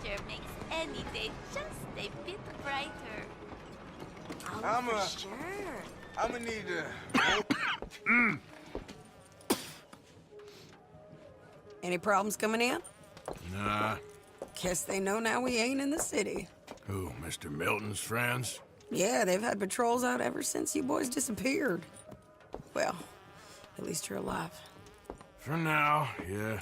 nature makes any day just a bit brighter. Sure. I'm gonna need Any problems coming in? Nah. Guess they know now we ain't in the city. Who, Mr. Milton's friends? Yeah, they've had patrols out ever since you boys disappeared. Well, at least you're alive. For now, yeah.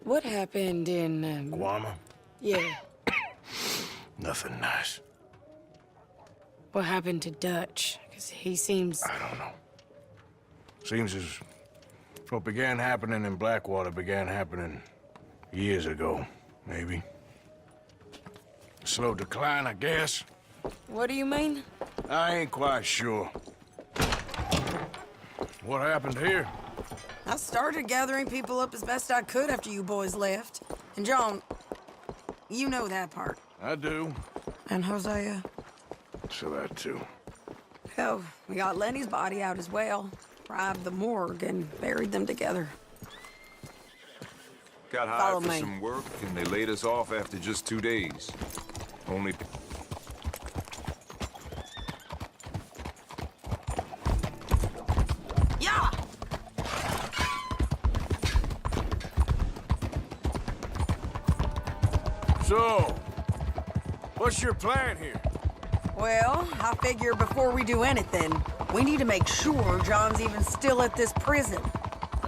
What happened in, Guama? Yeah. Nothing nice. What happened to Dutch? Because he seems... I don't know. Seems as what began happening in Blackwater began happening years ago, maybe. Slow decline, I guess. What do you mean? I ain't quite sure. What happened here? I started gathering people up as best I could after you boys left. And John, you know that part. I do. And Hosea? So that too. Hell, we got Lenny's body out as well. Bribed the morgue and buried them together. Got Follow hired for me. some work, and they laid us off after just 2 days. Only... Yeah! So, what's your plan here? Well, I figure before we do anything, we need to make sure John's even still at this prison.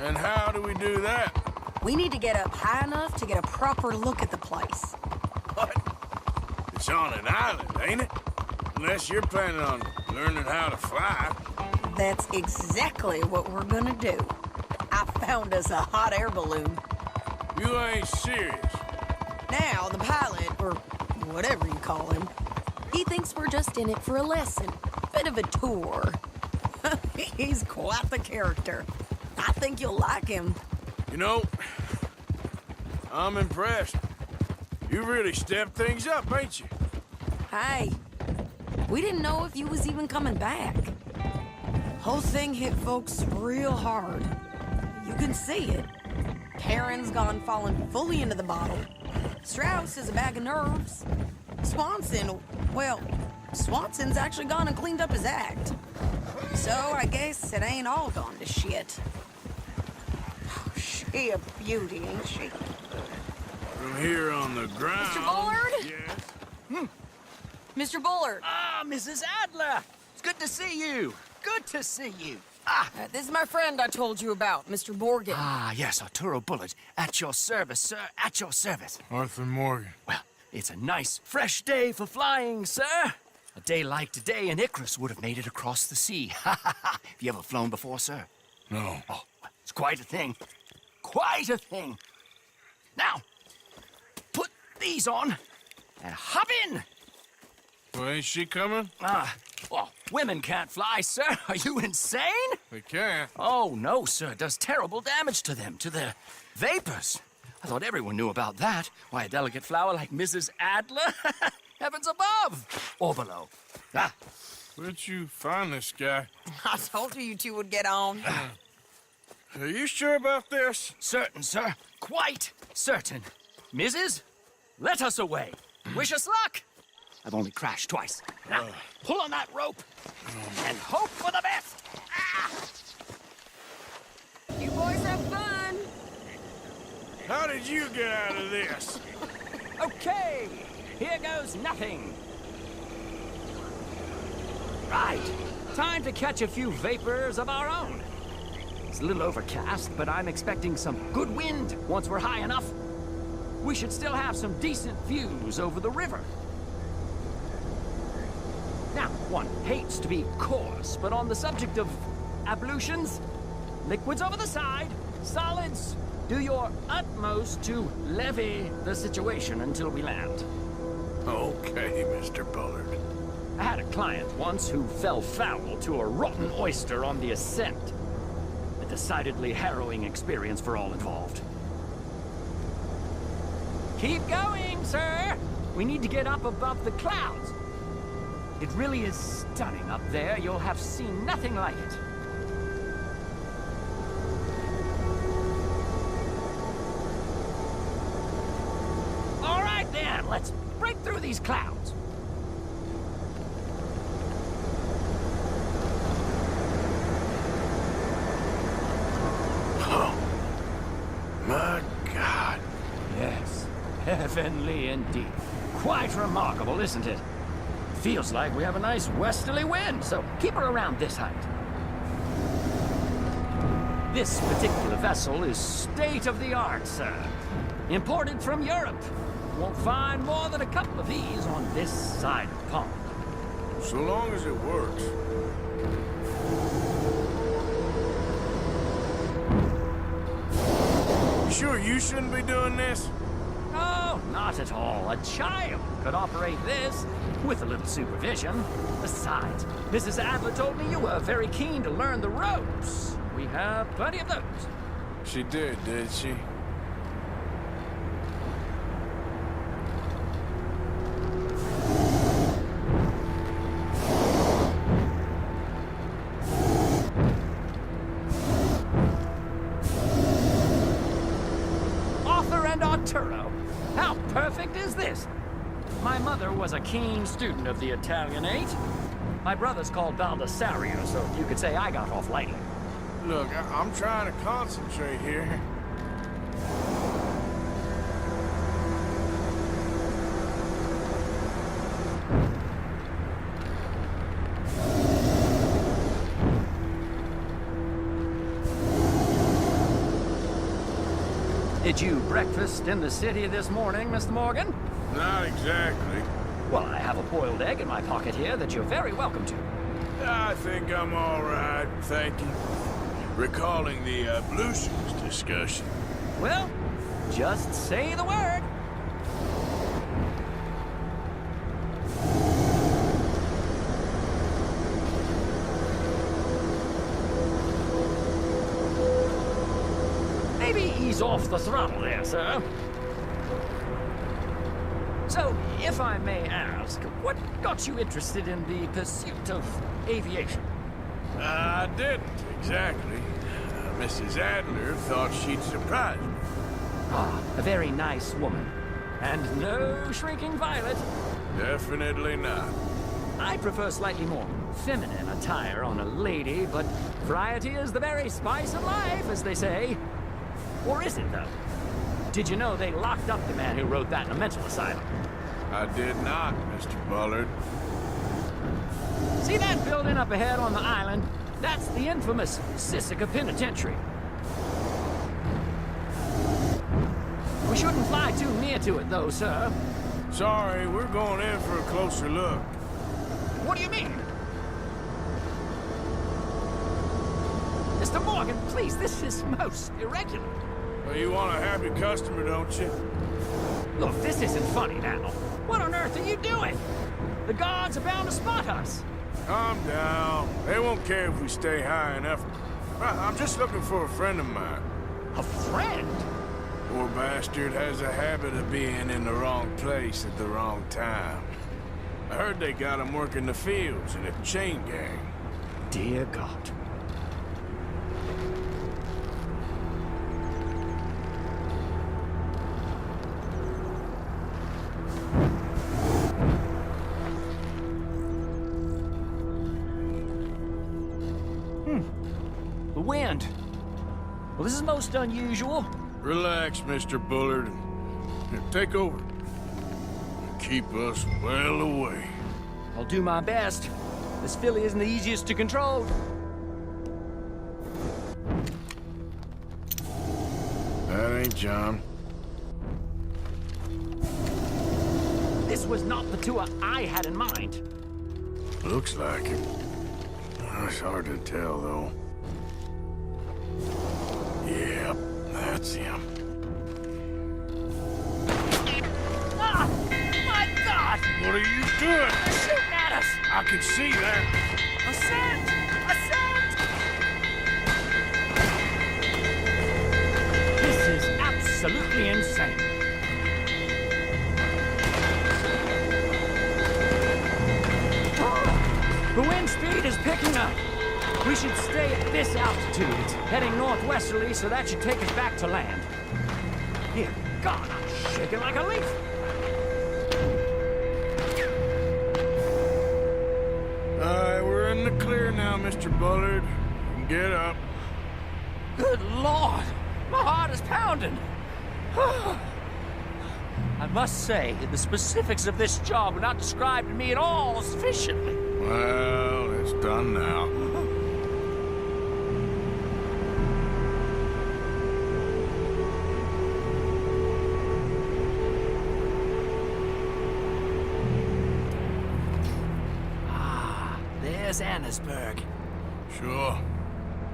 And how do we do that? We need to get up high enough to get a proper look at the place. What? It's on an island, ain't it? Unless you're planning on learning how to fly. That's exactly what we're gonna do. I found us a hot air balloon. You ain't serious. Now, the pilot, or whatever you call him, he thinks we're just in it for a lesson. Bit of a tour. He's quite the character. I think you'll like him. You know, I'm impressed. You really stepped things up, ain't you? Hey, we didn't know if you was even coming back. Whole thing hit folks real hard. You can see it. Karen's gone falling fully into the bottle. Strauss is a bag of nerves. Swanson, well, Swanson's actually gone and cleaned up his act. So I guess it ain't all gone to shit. Oh, she a beauty, ain't she? From here on the ground. Mr. Bullard? Yes. Mr. Bullard. Ah, Mrs. Adler! It's good to see you. Good to see you. This is my friend I told you about, Mr. Morgan. Ah, yes, Arturo Bullard. At your service, sir. At your service. Arthur Morgan. Well, it's a nice, fresh day for flying, sir. A day like today, an Icarus would have made it across the sea. Have you ever flown before, sir? No. Oh, well, it's quite a thing. Quite a thing. Now, put these on and hop in. Well, ain't she coming? Well, women can't fly, sir. Are you insane? They can't. Oh, no, sir. It does terrible damage to them, to their vapors. I thought everyone knew about that. Why, a delicate flower like Mrs. Adler? Heavens above or below. Ah, Where'd you find this guy? I told you two would get on. Are you sure about this? certain, sir. Quite certain. Mrs., let us away. Wish us luck. I've only crashed twice. Now, pull on that rope and hope for the best. You boys have fun. How did you get out of this? Okay, here goes nothing. Right, time to catch a few vapors of our own. It's a little overcast, but I'm expecting some good wind once we're high enough. We should still have some decent views over the river. Now, one hates to be coarse, but on the subject of ablutions, liquids over the side, solids, do your utmost to levy the situation until we land. Okay, Mr. Bullard. I had a client once who fell foul to a rotten oyster on the ascent. A decidedly harrowing experience for all involved. Keep going, sir! We need to get up above the clouds. It really is stunning up there. You'll have seen nothing like it. on, let's break through these clouds. Oh, my God. Yes, heavenly indeed. Quite remarkable, isn't it? Feels like we have a nice westerly wind, so keep her around this height. This particular vessel is state-of-the-art, sir. Imported from Europe. Won't find more than a couple of these on this side of the pond. So long as it works. You sure you shouldn't be doing this? Oh, not at all. A child could operate this with a little supervision. Besides, Mrs. Adler told me you were very keen to learn the ropes. We have plenty of those. She did she? Arthur and Arturo. How perfect is this? My mother was a keen student of the Italianate. My brother's called Baldessario, so you could say I got off lightly. Look, I'm trying to concentrate here. Did you breakfast in the city this morning, Mr. Morgan? Not exactly. Well, I have a boiled egg in my pocket here that you're very welcome to. I think I'm all right, thank you. Recalling the ablutions discussion. Well, just say the word. Maybe ease off the throttle there, sir. So, if I may ask, what got you interested in the pursuit of aviation? I didn't, exactly. Mrs. Adler thought she'd surprise me. Ah, a very nice woman. And no shrinking violet. Definitely not. I prefer slightly more feminine attire on a lady, but variety is the very spice of life, as they say. Or is it, though? Did you know they locked up the man who wrote that in a mental asylum? I did not, Mr. Bullard. See that building up ahead on the island? That's the infamous Sisika Penitentiary. We shouldn't fly too near to it, though, sir. Sorry, we're going in for a closer look. What do you mean? Mr. Morgan, please, this is most irregular. Well, you want a happy customer, don't you? Look, this isn't funny now. What on earth are you doing? The guards are bound to spot us. Calm down. They won't care if we stay high enough. I'm just looking for a friend of mine. A friend? Poor bastard has a habit of being in the wrong place at the wrong time. I heard they got him working the fields in a chain gang. Dear God. The wind. Well, this is most unusual. Relax, Mr. Bullard. Here, take over. Keep us well away. I'll do my best. This filly isn't the easiest to control. That ain't John. This was not the tour I had in mind. Looks like it. It's hard to tell, though. Yep, that's him. Ah! My God! What are you doing? They're shooting at us! I can see that. Ascent! Ascent! This is absolutely insane. The wind speed is picking up. We should stay at this altitude. It's heading northwesterly, so that should take us back to land. Dear God, I'm shaking like a leaf. in the clear now, Mr. Bullard. Get up. Good Lord! My heart is pounding! I must say, the specifics of this job were not described to me at all sufficiently. Well, it's done now. There's Annesburg. Sure.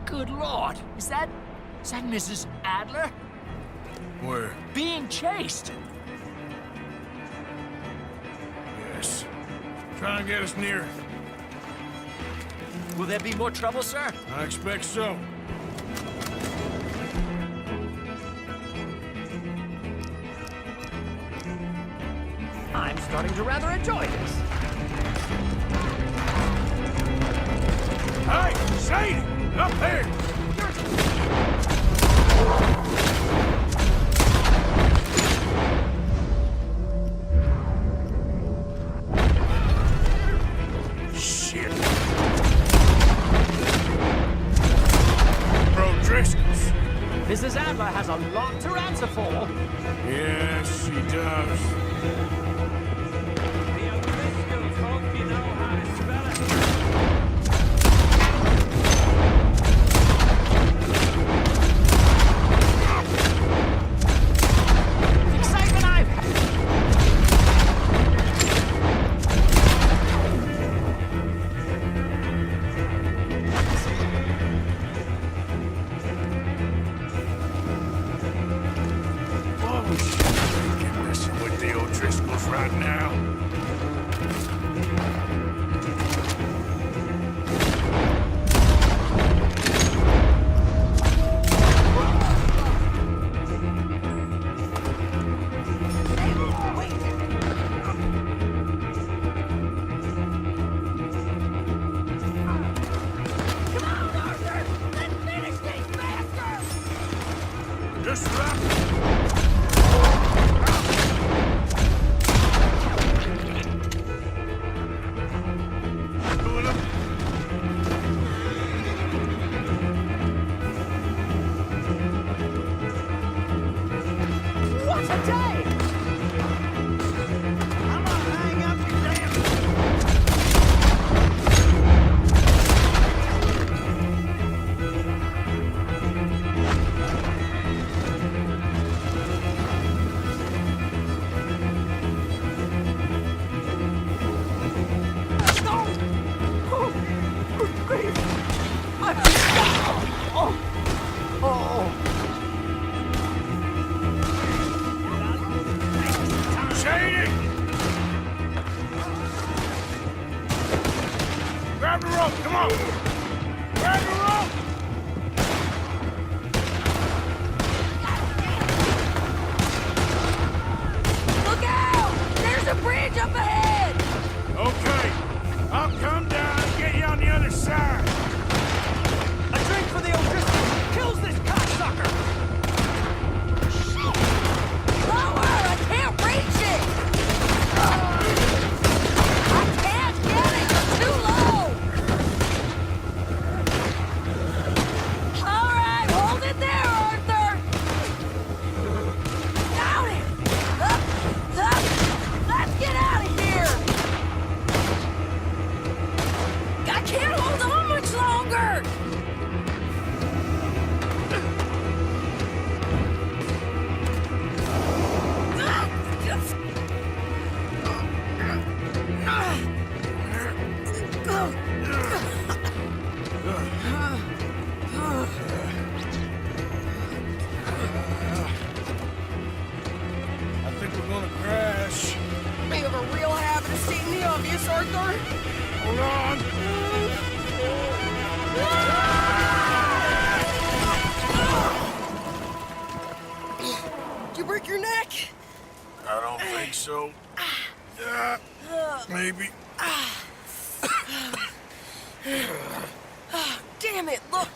Good Lord, is that Mrs. Adler? Where? Being chased. Yes. Trying to get us near. Will there be more trouble, sir? I expect so. I'm starting to rather enjoy this. Hey, Sadie! Up there! Shit! Bro Driscoll's. Mrs. Adler has a lot to answer for. Yes, she does. Right now. Come on, Arthur! Let's finish these bastards! Just right. What a day! I'm gonna hang up your damn... Sadie! Grab the rope, come on! Grab the rope! Look out! There's a bridge up ahead! Okay, I'll come down and get you on the other side. A drink for the O'Driscoll kills this cocksucker! Lower! I can't reach it! I can't get it! You're too low! All right, hold it there, Arthur! Got it! Up! Let's get out of here! I can't hold on much longer! I think we're gonna crash. You have a real habit of stating the obvious, Arthur. Hold on. Did you break your neck? I don't think so. Maybe. Damn it, look!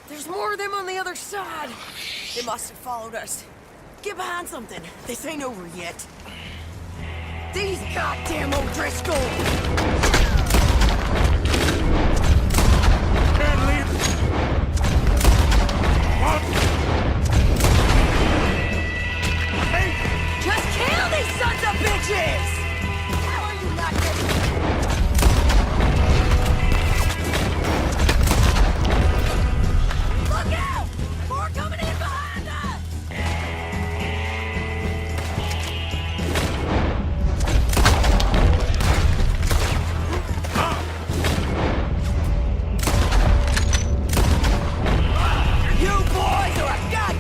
There's more of them on the other side. They must have followed us. Get behind something. This ain't over yet. These goddamn O'Driscoll! Just kill these sons of bitches! How are you not getting... Look out! More coming in behind us! You boys are a god...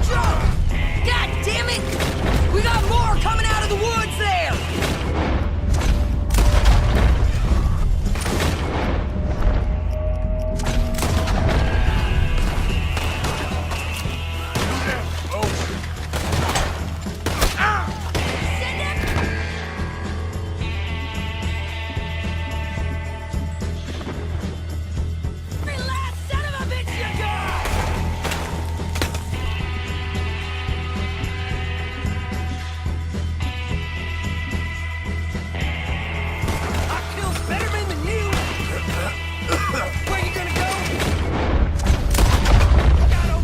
Jump! God damn it! We got more coming out of the woods there! Every last son of a bitch you got! I killed better men than you! Where you gonna go? Got 'em!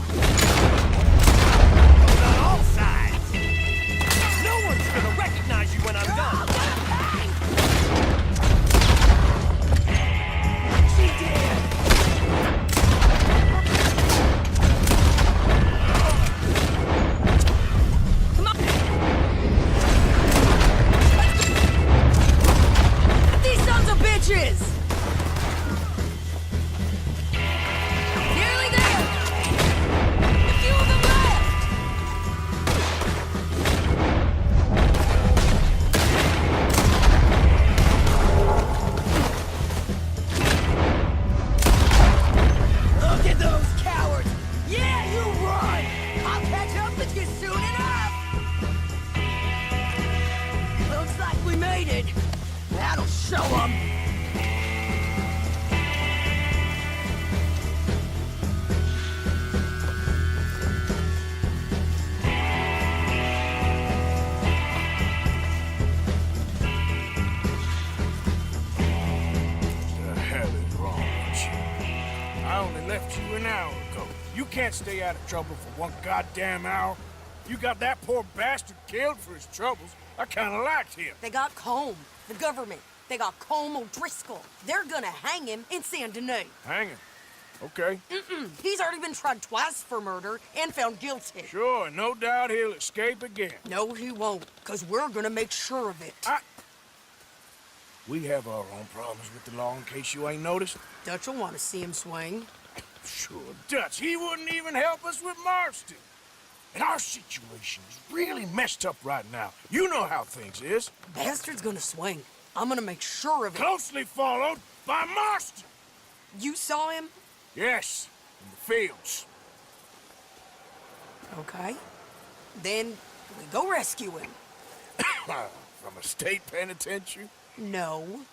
On all sides. No one's gonna recognize you when I'm done. She did! Come on! These sons of bitches! Nearly there! A few of them left! Look at those cowards! Yeah, you run! I'll catch up with you soon enough! Looks like we made it. That'll show them. The hell is wrong with you? I only left you an hour ago. You can't stay out of trouble for one goddamn hour. You got that poor bastard killed for his troubles. I kinda liked him. They got Combe, the government. They got Combe O'Driscoll. They're gonna hang him in Saint Denis. Hanging. Okay. He's already been tried twice for murder and found guilty. Sure, no doubt he'll escape again. No, he won't, because we're gonna make sure of it. We have our own problems with the law in case you ain't noticed. Dutch will want to see him swing. Sure, Dutch, he wouldn't even help us with Marston. And our situation is really messed up right now. You know how things is. Bastard's gonna swing. I'm gonna make sure of it. Closely followed by Marston. You saw him? Yes, in the fields. Okay. Then we go rescue him. From a state penitentiary? No.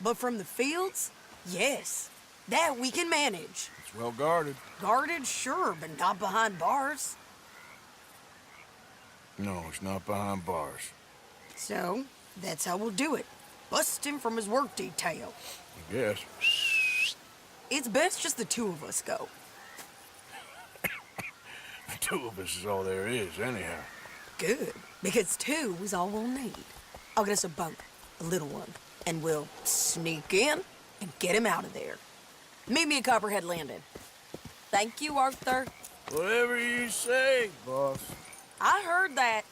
But from the fields? Yes. That we can manage. It's well guarded. Guarded, sure, but not behind bars. No, it's not behind bars. So, that's how we'll do it. Bust him from his work detail. I guess. It's best just the two of us go. The two of us is all there is, anyhow. Good, because two is all we'll need. I'll get us a boat, a little one, and we'll sneak in and get him out of there. Meet me at Copperhead Landing. Thank you, Arthur. Whatever you say, boss. I heard that.